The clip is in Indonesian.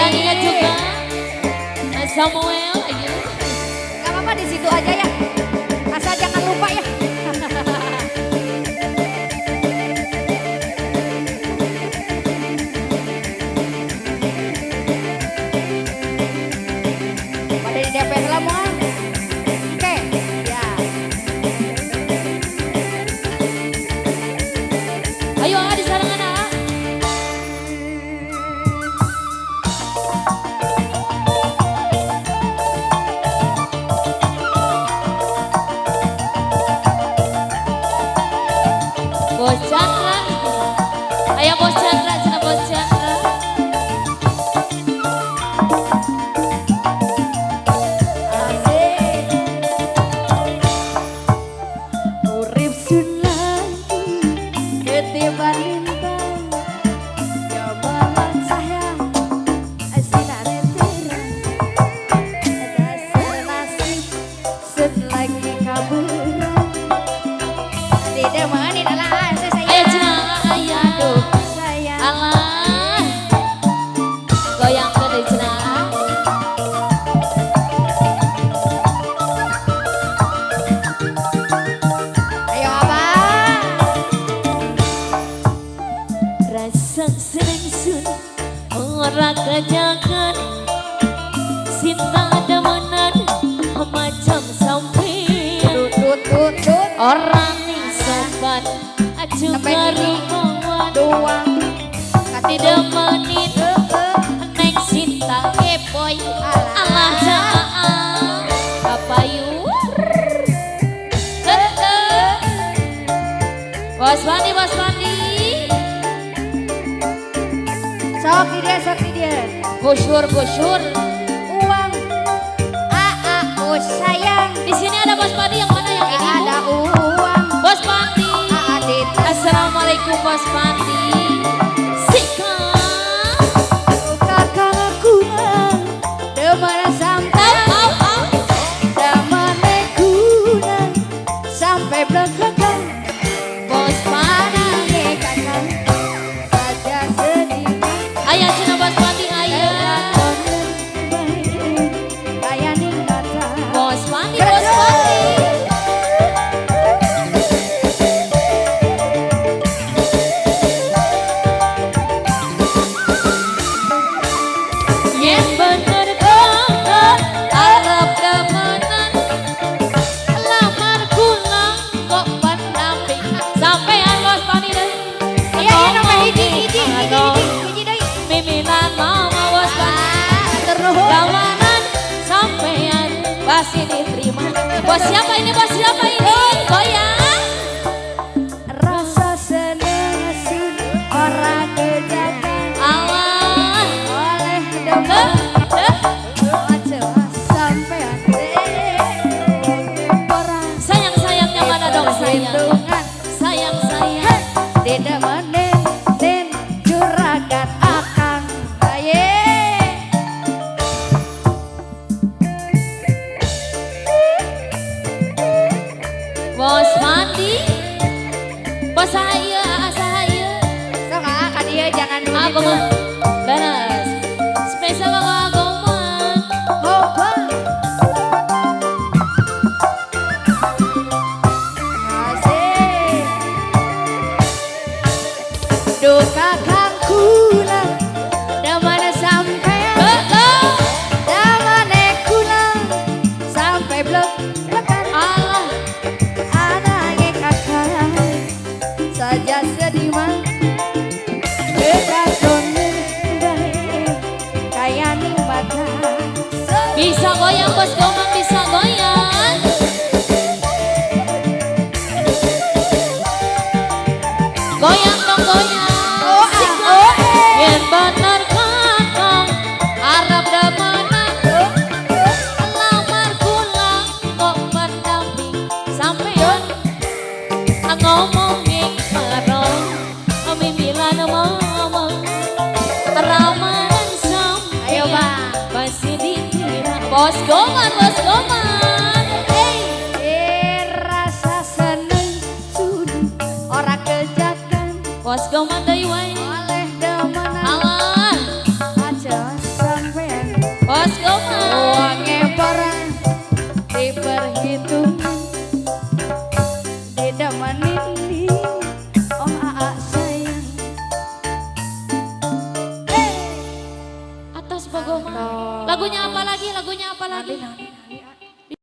Ada ingat juga Samuel aja. Gak apa-apa di situ aja ya. Asal jangan lupa ya. Pada di DP semua. Oke, ya. Ayo di sarang anak. Bos Chandra, ayo Bos Chandra, cina Bos Chandra. Asik. Urip sun lagi ketiban lintang. Jabalan sayang sinar terang. Dasar nasib sun lagi kaburang. Tidak manin alah Ayo sayang. cina, ayo. Aduh sayang. Alah, goyang ke di cina. Ayo abang. Rasa seneng sun ora kejagan, cinta demenan macam sampean. Tut. Orang ning sopan acu karumawan Doang. tidak menit neng cinta boy alah jaan kapayur. Bos Bandi, Bos Bandi. Sok di dia. Busyur, busyur. Uang. Oh sayang. Di sini ada Bos Bandi, yang mana yang ini? Ada uang. Bos Bandi. Adit. Assalamualaikum Bos Bandi. Sika. Kakak aku demana sampai. Demana kunang sampai belakang. Bos Bandi. Kakak saja sedih. Ayah cina Bos Bandi, ayah. Kayak ning mata. Bos Bandi, Bos Bandi. Yang bener kakak Arab demenan, lamar kulang kok pendamping sampean Bos Bandi deh. Iya nomor hiji deui. Miminan mama Bos Bandi. Terus. Lamaran sampean pasti diterima. Bos siapa ini? Bos siapa ini? Goyang. Rasa seneng sun orang kejagan Allah. oleh demen macam sampean orang Sayang-sayangnya mana dong sayang? perhitungan Sayang-sayang. tidak menen juragan akang aye Bos Mandi. Bos saya, saya. sok ka dia jangan dulu Aku mah beres. Spesial aku agoman. Hoba. Asik. Duka kang kulang damana sampean damane kulang sampai blok-blokan Allah. anake kakak saja sedih mah kekasonen baik kaya ning mata. Bisa goyang Bos Goman, bisa goyang. Goyang dong goyang. Yang bener kakak Arab demenan, lamar kulang kok pendamping sampean ngomongin marong mimilan mama ramalan Ayo, sampean Bang. pasti dikira. Bos Goman, Bos Goman. Rasa seneng sudu ora kejakan Bos Goman deui wae. oleh demenan Allah. aja Bogoman. Uangnya barang diperhitungan, didamanin nih. Oh aa sayang. Atas Bogoman. Lagunya apa lagi? Lagunya apa lagi?